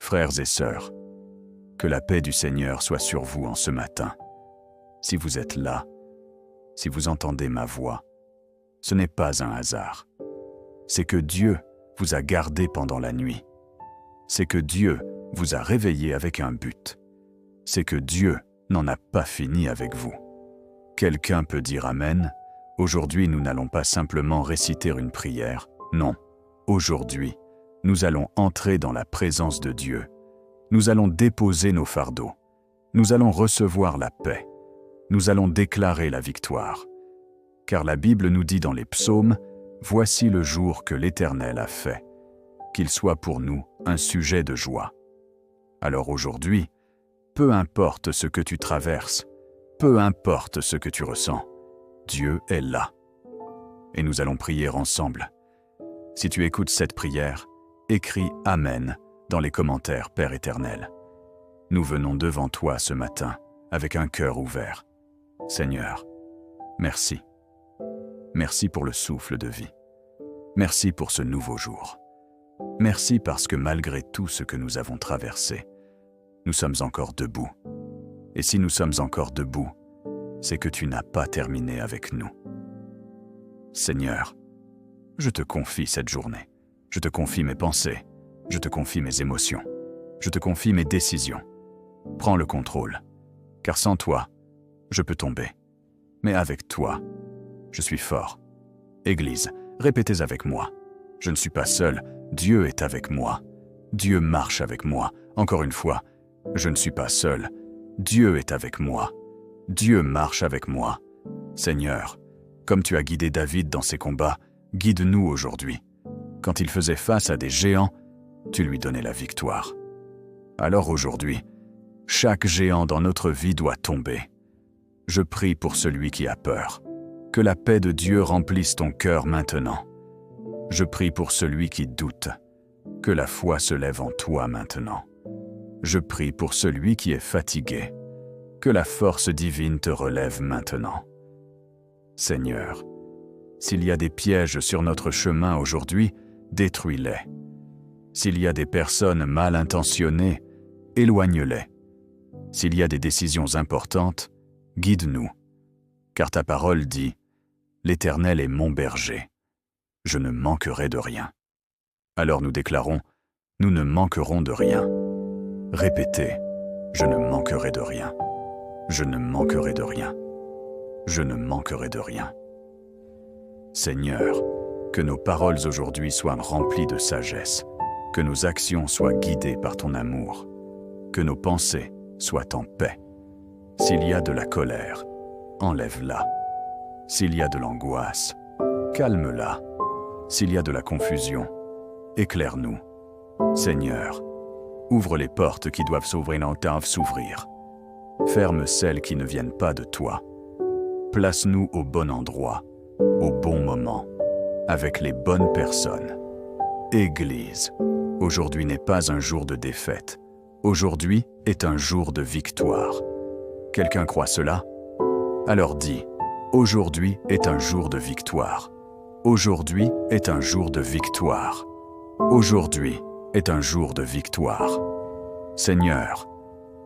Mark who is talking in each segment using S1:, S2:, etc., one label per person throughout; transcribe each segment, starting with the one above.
S1: Frères et sœurs, que la paix du Seigneur soit sur vous en ce matin. Si vous êtes là, si vous entendez ma voix, ce n'est pas un hasard. C'est que Dieu vous a gardé pendant la nuit. C'est que Dieu vous a réveillé avec un but. C'est que Dieu n'en a pas fini avec vous. Quelqu'un peut dire Amen. Aujourd'hui, nous n'allons pas simplement réciter une prière. Non, aujourd'hui, nous allons entrer dans la présence de Dieu. Nous allons déposer nos fardeaux. Nous allons recevoir la paix. Nous allons déclarer la victoire. Car la Bible nous dit dans les psaumes, « Voici le jour que l'Éternel a fait, qu'il soit pour nous un sujet de joie. » Alors aujourd'hui, peu importe ce que tu traverses, peu importe ce que tu ressens, Dieu est là. Et nous allons prier ensemble. Si tu écoutes cette prière, écris « Amen » dans les commentaires, Père éternel. Nous venons devant toi ce matin avec un cœur ouvert. Seigneur, merci. Merci pour le souffle de vie. Merci pour ce nouveau jour. Merci parce que malgré tout ce que nous avons traversé, nous sommes encore debout. Et si nous sommes encore debout, c'est que tu n'as pas terminé avec nous. Seigneur, je te confie cette journée. Je te confie mes pensées. Je te confie mes émotions. Je te confie mes décisions. Prends le contrôle, car sans toi, je peux tomber. Mais avec toi, je suis fort. Église, répétez avec moi. Je ne suis pas seul, Dieu est avec moi. Dieu marche avec moi. Encore une fois, je ne suis pas seul, Dieu est avec moi. Dieu marche avec moi. Seigneur, comme tu as guidé David dans ses combats, guide-nous aujourd'hui. Quand il faisait face à des géants, tu lui donnais la victoire. Alors aujourd'hui, chaque géant dans notre vie doit tomber. Je prie pour celui qui a peur. Que la paix de Dieu remplisse ton cœur maintenant. Je prie pour celui qui doute. Que la foi se lève en toi maintenant. Je prie pour celui qui est fatigué. Que la force divine te relève maintenant. Seigneur, s'il y a des pièges sur notre chemin aujourd'hui, détruis-les. S'il y a des personnes mal intentionnées, éloigne-les. S'il y a des décisions importantes, guide-nous. Car ta parole dit, « L'Éternel est mon berger. Je ne manquerai de rien. » Alors nous déclarons, « Nous ne manquerons de rien. » Répétez, « Je ne manquerai de rien. Je ne manquerai de rien. Je ne manquerai de rien. » Seigneur, que nos paroles aujourd'hui soient remplies de sagesse, que nos actions soient guidées par ton amour, que nos pensées soient en paix. S'il y a de la colère, enlève-la. S'il y a de l'angoisse, calme-la. S'il y a de la confusion, éclaire-nous. Seigneur, ouvre les portes qui doivent s'ouvrir. Ferme celles qui ne viennent pas de toi. Place-nous au bon endroit, au bon moment, avec les bonnes personnes. Église, aujourd'hui n'est pas un jour de défaite. Aujourd'hui est un jour de victoire. Quelqu'un croit cela? Alors dis, aujourd'hui est un jour de victoire. Aujourd'hui est un jour de victoire. Aujourd'hui est un jour de victoire. Seigneur,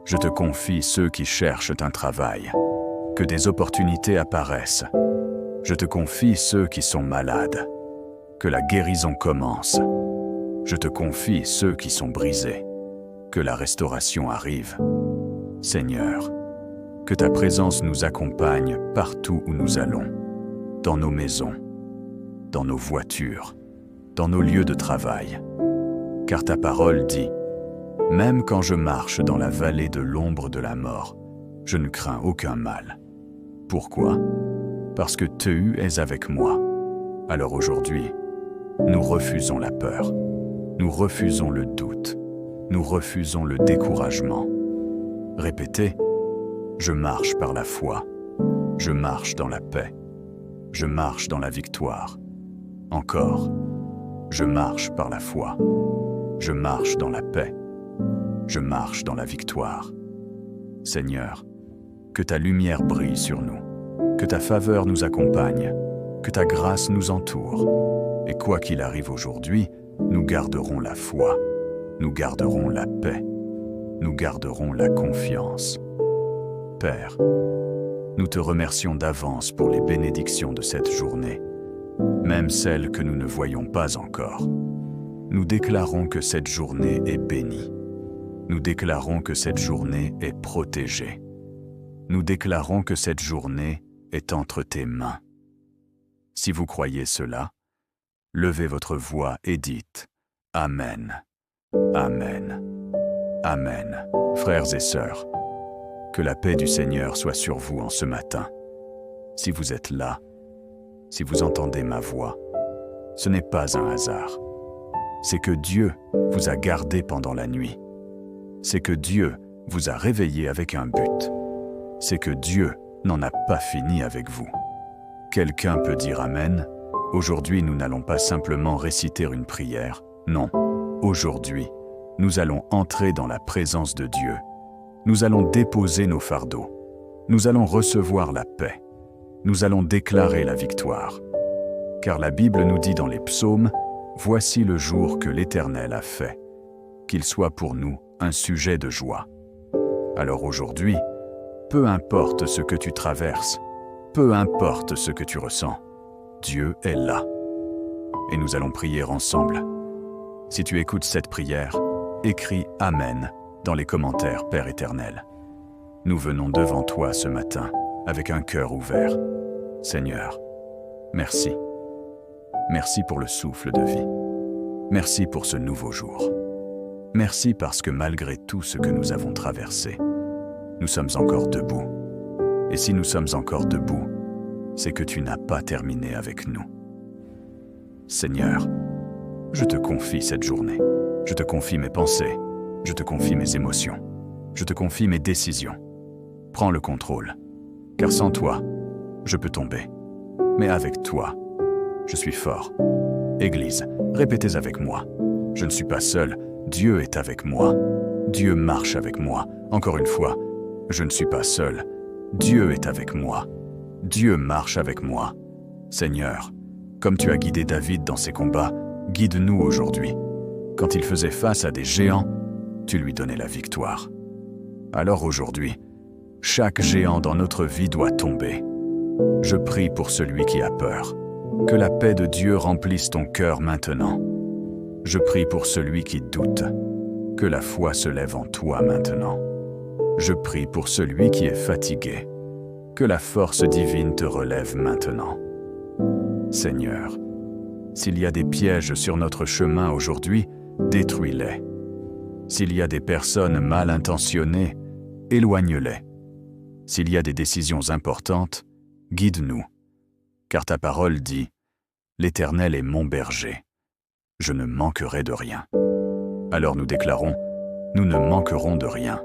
S1: je te confie ceux qui cherchent un travail. Que des opportunités apparaissent. Je te confie ceux qui sont malades. Que la guérison commence. Je te confie ceux qui sont brisés. Que la restauration arrive. Seigneur, que ta présence nous accompagne partout où nous allons, dans nos maisons, dans nos voitures, dans nos lieux de travail. Car ta parole dit, « Même quand je marche dans la vallée de l'ombre de la mort, je ne crains aucun mal. » Pourquoi? Parce que tu es avec moi. Alors aujourd'hui, nous refusons la peur. Nous refusons le doute. Nous refusons le découragement. Répétez, je marche par la foi. Je marche dans la paix. Je marche dans la victoire. Encore, je marche par la foi. Je marche dans la paix. Je marche dans la victoire. Seigneur, que ta lumière brille sur nous, que ta faveur nous accompagne, que ta grâce nous entoure. Et quoi qu'il arrive aujourd'hui, nous garderons la foi. nous garderons la paix, nous garderons la confiance. Père, nous te remercions d'avance pour les bénédictions de cette journée, même celles que nous ne voyons pas encore. Nous déclarons que cette journée est bénie. Nous déclarons que cette journée est protégée. Nous déclarons que cette journée est entre tes mains. Si vous croyez cela, levez votre voix et dites « Amen, Amen, Amen ». Frères et sœurs, que la paix du Seigneur soit sur vous en ce matin. Si vous êtes là, si vous entendez ma voix, ce n'est pas un hasard. C'est que Dieu vous a gardé pendant la nuit. C'est que Dieu vous a réveillé avec un but. C'est que Dieu n'en a pas fini avec vous. Quelqu'un peut dire Amen. Aujourd'hui, nous n'allons pas simplement réciter une prière. Non, aujourd'hui, nous allons entrer dans la présence de Dieu. Nous allons déposer nos fardeaux. Nous allons recevoir la paix. Nous allons déclarer la victoire. Car la Bible nous dit dans les psaumes, « Voici le jour que l'Éternel a fait, qu'il soit pour nous un sujet de joie. » Alors aujourd'hui, peu importe ce que tu traverses, peu importe ce que tu ressens, Dieu est là. Et nous allons prier ensemble. Si tu écoutes cette prière, écris « Amen » dans les commentaires, Père éternel. Nous venons devant toi ce matin avec un cœur ouvert. Seigneur, merci. Merci pour le souffle de vie. Merci pour ce nouveau jour. Merci parce que malgré tout ce que nous avons traversé, nous sommes encore debout. Et si nous sommes encore debout, c'est que tu n'as pas terminé avec nous. Seigneur, je te confie cette journée. Je te confie mes pensées. Je te confie mes émotions. Je te confie mes décisions. Prends le contrôle, car sans toi, je peux tomber. Mais avec toi, je suis fort. Église, répétez avec moi. Je ne suis pas seul, Dieu est avec moi. Dieu marche avec moi. Encore une fois, je ne suis pas seul, Dieu est avec moi. Dieu marche avec moi. Seigneur, comme tu as guidé David dans ses combats, guide-nous aujourd'hui. Quand il faisait face à des géants, tu lui donnais la victoire. Alors aujourd'hui, chaque géant dans notre vie doit tomber. Je prie pour celui qui a peur. Que la paix de Dieu remplisse ton cœur maintenant. Je prie pour celui qui doute. Que la foi se lève en toi maintenant. Je prie pour celui qui est fatigué. Que la force divine te relève maintenant. Seigneur, s'il y a des pièges sur notre chemin aujourd'hui, détruis-les. S'il y a des personnes mal intentionnées, éloigne-les. S'il y a des décisions importantes, guide-nous. Car ta parole dit, « L'Éternel est mon berger. Je ne manquerai de rien. » Alors nous déclarons, « Nous ne manquerons de rien. »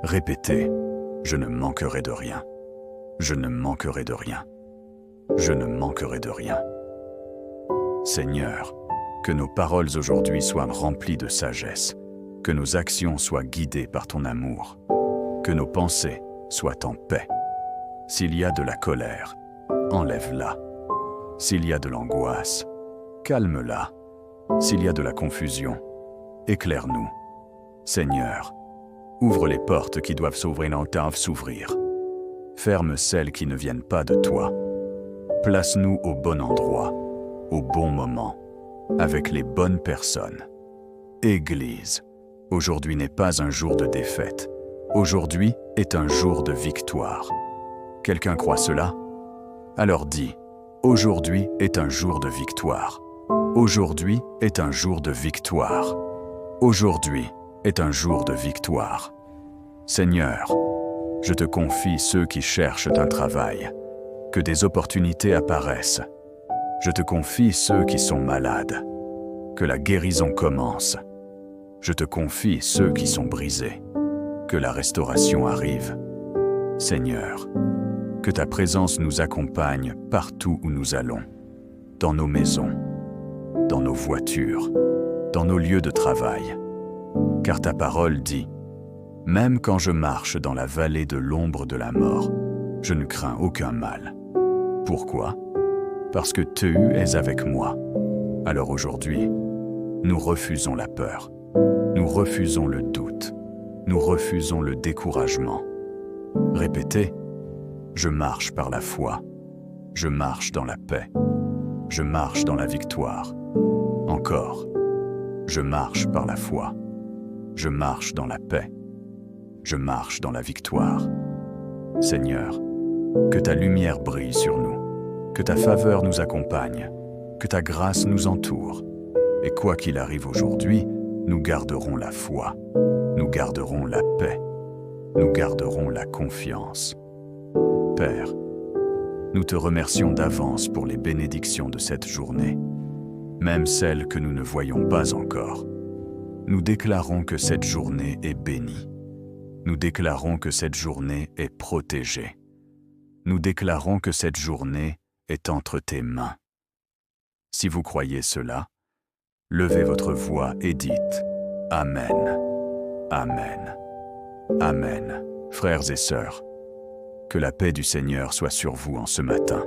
S1: Répétez, « Je ne manquerai de rien. Je ne manquerai de rien. Je ne manquerai de rien. » Seigneur, que nos paroles aujourd'hui soient remplies de sagesse, que nos actions soient guidées par ton amour, que nos pensées soient en paix. S'il y a de la colère, enlève-la. S'il y a de l'angoisse, calme-la. S'il y a de la confusion, éclaire-nous. Seigneur, ouvre les portes qui doivent s'ouvrir. Ferme celles qui ne viennent pas de toi. Place-nous au bon endroit, au bon moment, avec les bonnes personnes. Église, aujourd'hui n'est pas un jour de défaite. Aujourd'hui est un jour de victoire. Quelqu'un croit cela? Alors dis, aujourd'hui est un jour de victoire. Aujourd'hui est un jour de victoire. Aujourd'hui est un jour de victoire. Seigneur, je te confie ceux qui cherchent un travail, que des opportunités apparaissent. Je te confie ceux qui sont malades, que la guérison commence. Je te confie ceux qui sont brisés, que la restauration arrive. Seigneur, que ta présence nous accompagne partout où nous allons, dans nos maisons, dans nos voitures, dans nos lieux de travail. Car ta parole dit, « Même quand je marche dans la vallée de l'ombre de la mort, je ne crains aucun mal. » Pourquoi? Parce que tu es avec moi. Alors aujourd'hui, nous refusons la peur. Nous refusons le doute. Nous refusons le découragement. Répétez, je marche par la foi. Je marche dans la paix. Je marche dans la victoire. Encore, je marche par la foi. Je marche dans la paix. Je marche dans la victoire. Seigneur, que ta lumière brille sur nous, que ta faveur nous accompagne, que ta grâce nous entoure. Et quoi qu'il arrive aujourd'hui, nous garderons la foi, nous garderons la paix, nous garderons la confiance. Père, nous te remercions d'avance pour les bénédictions de cette journée, même celles que nous ne voyons pas encore. Nous déclarons que cette journée est bénie. Nous déclarons que cette journée est protégée. Nous déclarons que cette journée est entre tes mains. Si vous croyez cela, levez votre voix et dites « Amen, Amen, Amen ». Frères et sœurs, que la paix du Seigneur soit sur vous en ce matin.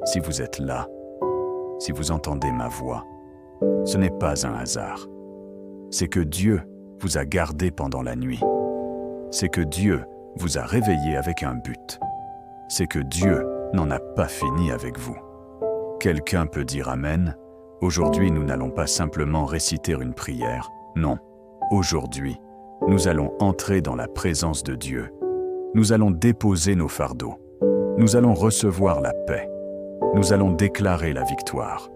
S1: Si vous êtes là, si vous entendez ma voix, ce n'est pas un hasard. C'est que Dieu vous a gardé pendant la nuit. C'est que Dieu vous a réveillé avec un but. C'est que Dieu n'en a pas fini avec vous. Quelqu'un peut dire Amen. Aujourd'hui, nous n'allons pas simplement réciter une prière. Non. Aujourd'hui, nous allons entrer dans la présence de Dieu. Nous allons déposer nos fardeaux. Nous allons recevoir la paix. Nous allons déclarer la victoire.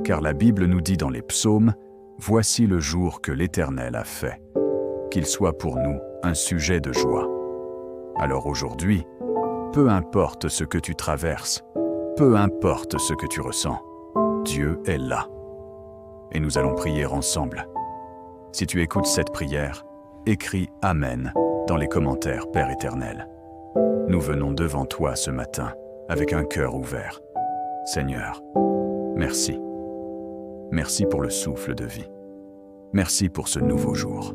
S1: Car la Bible nous dit dans les psaumes, « Voici le jour que l'Éternel a fait. Qu'il soit pour nous un sujet de joie. » Alors aujourd'hui, peu importe ce que tu traverses, peu importe ce que tu ressens, Dieu est là. Et nous allons prier ensemble. Si tu écoutes cette prière, écris « Amen » dans les commentaires, Père éternel. Nous venons devant toi ce matin avec un cœur ouvert. Seigneur, merci. Merci pour le souffle de vie. Merci pour ce nouveau jour.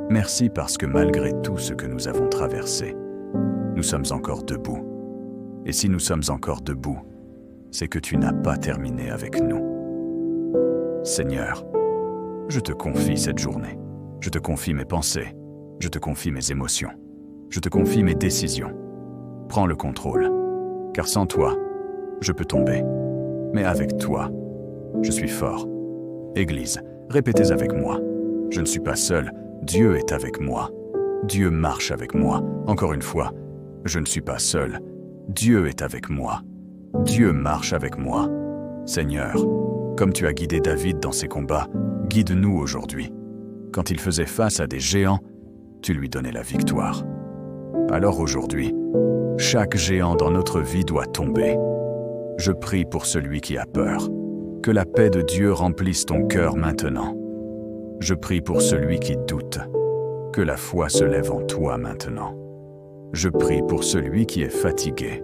S1: Merci parce que malgré tout ce que nous avons traversé, nous sommes encore debout. Et si nous sommes encore debout, c'est que tu n'as pas terminé avec nous. Seigneur, je te confie cette journée. Je te confie mes pensées. Je te confie mes émotions. Je te confie mes décisions. Prends le contrôle, car sans toi, je peux tomber. Mais avec toi, je suis fort. Église, répétez avec moi. Je ne suis pas seul, Dieu est avec moi. Dieu marche avec moi. Encore une fois, je ne suis pas seul, Dieu est avec moi. Dieu marche avec moi. Seigneur, comme tu as guidé David dans ses combats, guide-nous aujourd'hui. Quand il faisait face à des géants, tu lui donnais la victoire. Alors aujourd'hui, chaque géant dans notre vie doit tomber. Je prie pour celui qui a peur. Que la paix de Dieu remplisse ton cœur maintenant. Je prie pour celui qui doute. Que la foi se lève en toi maintenant. Je prie pour celui qui est fatigué.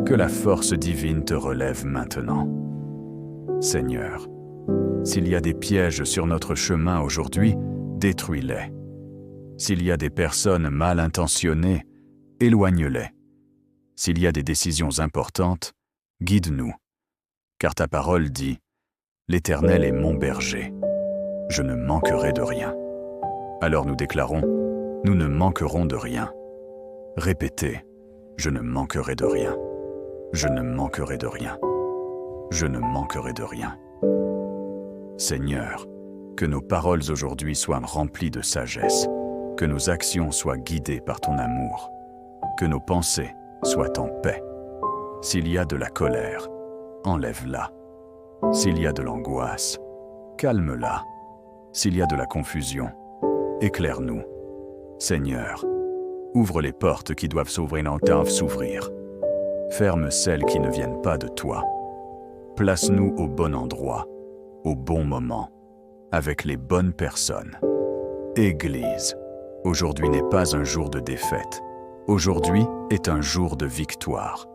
S1: Que la force divine te relève maintenant. Seigneur, s'il y a des pièges sur notre chemin aujourd'hui, détruis-les. S'il y a des personnes mal intentionnées, éloigne-les. S'il y a des décisions importantes, guide-nous. Car ta parole dit, « L'Éternel est mon berger. Je ne manquerai de rien. » Alors nous déclarons, « Nous ne manquerons de rien. » Répétez, « Je ne manquerai de rien. Je ne manquerai de rien. Je ne manquerai de rien. » Seigneur, que nos paroles aujourd'hui soient remplies de sagesse, que nos actions soient guidées par ton amour, que nos pensées soient en paix. S'il y a de la colère, enlève-la. S'il y a de l'angoisse, calme-la. S'il y a de la confusion, éclaire-nous. Seigneur, ouvre les portes qui doivent s'ouvrir. Ferme celles qui ne viennent pas de toi. Place-nous au bon endroit, au bon moment, avec les bonnes personnes. Église, aujourd'hui n'est pas un jour de défaite. Aujourd'hui est un jour de victoire.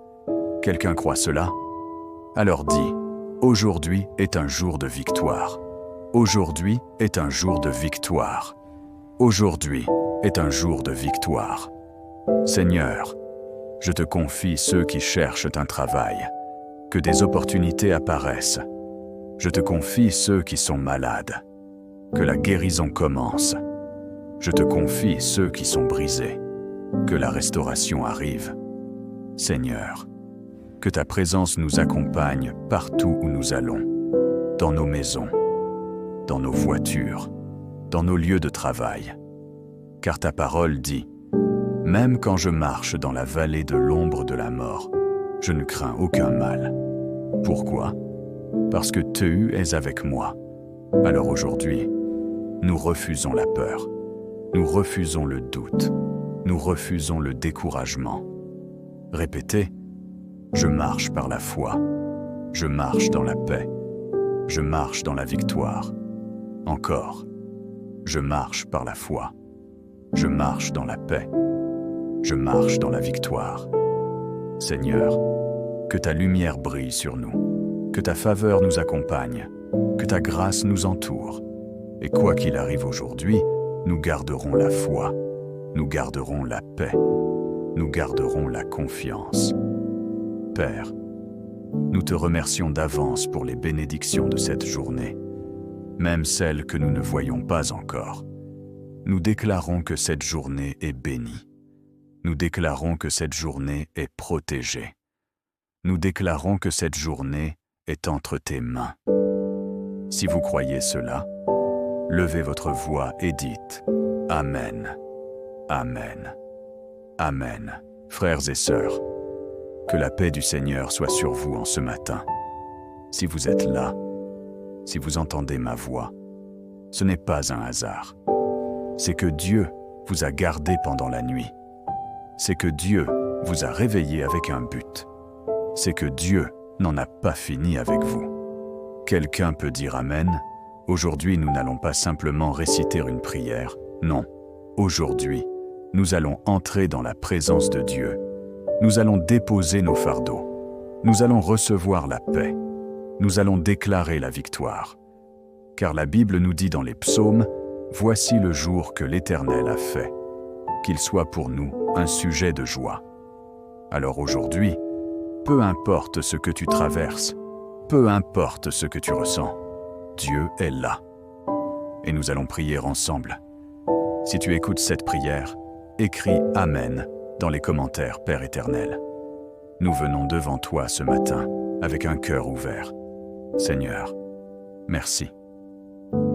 S1: Quelqu'un croit cela? Alors dis, aujourd'hui est un jour de victoire. Aujourd'hui est un jour de victoire. Aujourd'hui est un jour de victoire. Seigneur, je te confie ceux qui cherchent un travail, que des opportunités apparaissent. Je te confie ceux qui sont malades. Que la guérison commence. Je te confie ceux qui sont brisés. Que la restauration arrive. Seigneur, que ta présence nous accompagne partout où nous allons, dans nos maisons, dans nos voitures, dans nos lieux de travail. Car ta parole dit, « Même quand je marche dans la vallée de l'ombre de la mort, je ne crains aucun mal. » Pourquoi? Parce que tu es avec moi. Alors aujourd'hui, nous refusons la peur. Nous refusons le doute. Nous refusons le découragement. Répétez, je marche par la foi. Je marche dans la paix. Je marche dans la victoire. Encore, je marche par la foi. Je marche dans la paix. Je marche dans la victoire. Seigneur, que ta lumière brille sur nous, que ta faveur nous accompagne, que ta grâce nous entoure. Et quoi qu'il arrive aujourd'hui, nous garderons la foi, nous garderons la paix, nous garderons la confiance. Père, nous te remercions d'avance pour les bénédictions de cette journée, même celles que nous ne voyons pas encore. Nous déclarons que cette journée est bénie. Nous déclarons que cette journée est protégée. Nous déclarons que cette journée est entre tes mains. Si vous croyez cela, levez votre voix et dites « Amen, Amen, Amen ». Frères et sœurs, que la paix du Seigneur soit sur vous en ce matin. Si vous êtes là, si vous entendez ma voix, ce n'est pas un hasard. C'est que Dieu vous a gardé pendant la nuit. C'est que Dieu vous a réveillé avec un but. C'est que Dieu n'en a pas fini avec vous. Quelqu'un peut dire Amen. Aujourd'hui, nous n'allons pas simplement réciter une prière. Non. Aujourd'hui, nous allons entrer dans la présence de Dieu. Nous allons déposer nos fardeaux. Nous allons recevoir la paix. Nous allons déclarer la victoire. Car la Bible nous dit dans les psaumes, « Voici le jour que l'Éternel a fait. Qu'il soit pour nous un sujet de joie. » Alors aujourd'hui, peu importe ce que tu traverses, peu importe ce que tu ressens, Dieu est là. Et nous allons prier ensemble. Si tu écoutes cette prière, écris « Amen » dans les commentaires, Père éternel. Nous venons devant toi ce matin avec un cœur ouvert. Seigneur, merci.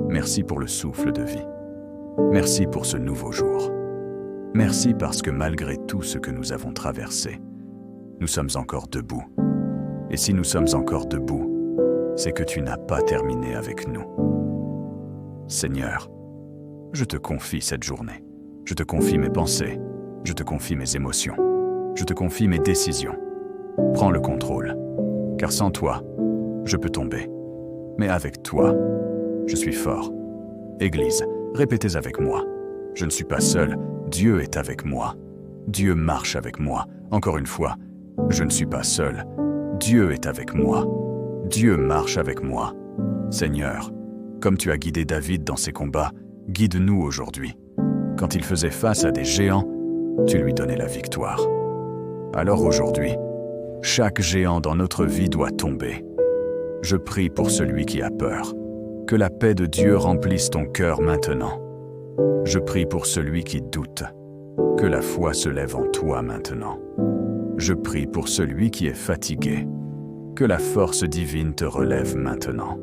S1: Merci pour le souffle de vie. Merci pour ce nouveau jour. Merci parce que malgré tout ce que nous avons traversé, nous sommes encore debout. Et si nous sommes encore debout, c'est que tu n'as pas terminé avec nous. Seigneur, je te confie cette journée. Je te confie mes pensées. Je te confie mes émotions. Je te confie mes décisions. Prends le contrôle, car sans toi, je peux tomber. Mais avec toi, je suis fort. Église, répétez avec moi. Je ne suis pas seul, Dieu est avec moi. Dieu marche avec moi. Encore une fois, je ne suis pas seul, Dieu est avec moi. Dieu marche avec moi. Seigneur, comme tu as guidé David dans ses combats, guide-nous aujourd'hui. Quand il faisait face à des géants, tu lui donnais la victoire. Alors aujourd'hui, chaque géant dans notre vie doit tomber. Je prie pour celui qui a peur. Que la paix de Dieu remplisse ton cœur maintenant. Je prie pour celui qui doute. Que la foi se lève en toi maintenant. Je prie pour celui qui est fatigué. Que la force divine te relève maintenant.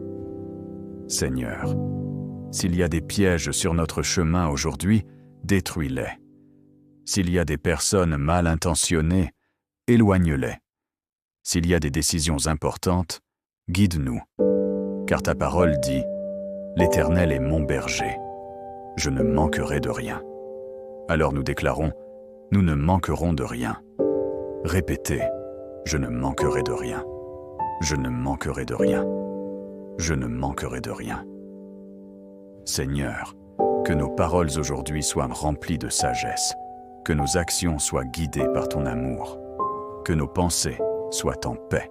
S1: Seigneur, s'il y a des pièges sur notre chemin aujourd'hui, détruis-les. S'il y a des personnes mal intentionnées, éloigne-les. S'il y a des décisions importantes, guide-nous. Car ta parole dit, « L'Éternel est mon berger. Je ne manquerai de rien. » Alors nous déclarons, « Nous ne manquerons de rien. » Répétez, « Je ne manquerai de rien. Je ne manquerai de rien. Je ne manquerai de rien. » Seigneur, que nos paroles aujourd'hui soient remplies de sagesse, que nos actions soient guidées par ton amour, que nos pensées soient en paix.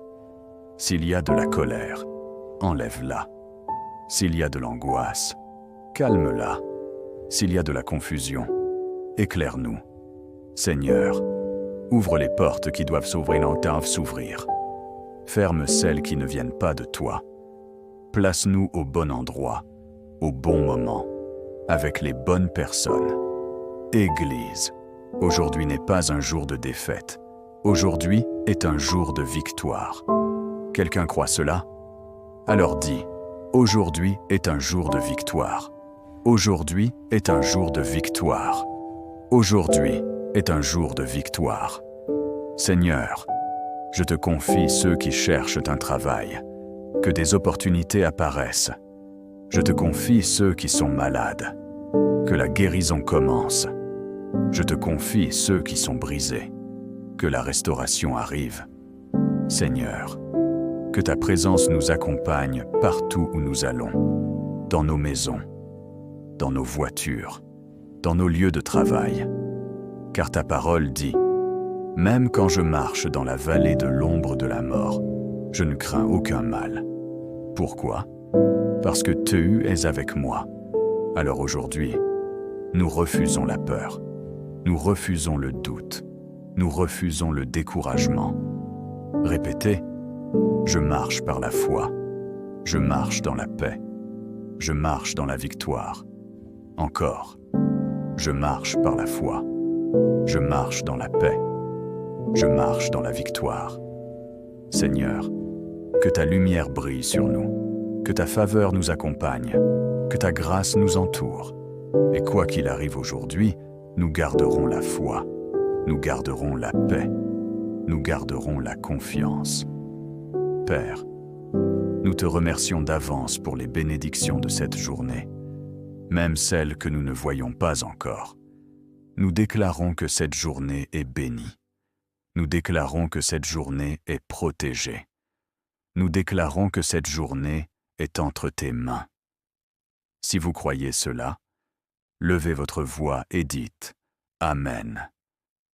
S1: S'il y a de la colère, enlève-la. S'il y a de l'angoisse, calme-la. S'il y a de la confusion, éclaire-nous. Seigneur, ouvre les portes qui doivent s'ouvrir. Ferme celles qui ne viennent pas de toi. Place-nous au bon endroit. au bon moment, avec les bonnes personnes. Église, aujourd'hui n'est pas un jour de défaite. Aujourd'hui est un jour de victoire. Quelqu'un croit cela? Alors dis, aujourd'hui est un jour de victoire. Aujourd'hui est un jour de victoire. Aujourd'hui est un jour de victoire. Seigneur, je te confie ceux qui cherchent un travail, que des opportunités apparaissent. Je te confie ceux qui sont malades, que la guérison commence. Je te confie ceux qui sont brisés, que la restauration arrive. Seigneur, que ta présence nous accompagne partout où nous allons, dans nos maisons, dans nos voitures, dans nos lieux de travail. Car ta parole dit, « Même quand je marche dans la vallée de l'ombre de la mort, je ne crains aucun mal. » Pourquoi? Parce que tu es avec moi. Alors aujourd'hui, nous refusons la peur. Nous refusons le doute. Nous refusons le découragement. Répétez, je marche par la foi. Je marche dans la paix. Je marche dans la victoire. Encore, je marche par la foi. Je marche dans la paix. Je marche dans la victoire. Seigneur, que ta lumière brille sur nous, que ta faveur nous accompagne, que ta grâce nous entoure. Et quoi qu'il arrive aujourd'hui, nous garderons la foi, nous garderons la paix, nous garderons la confiance. Père, nous te remercions d'avance pour les bénédictions de cette journée, même celles que nous ne voyons pas encore. Nous déclarons que cette journée est bénie. Nous déclarons que cette journée est protégée. Nous déclarons que cette journée est entre tes mains. Si vous croyez cela, levez votre voix et dites « Amen,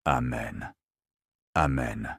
S1: Amen, Amen ».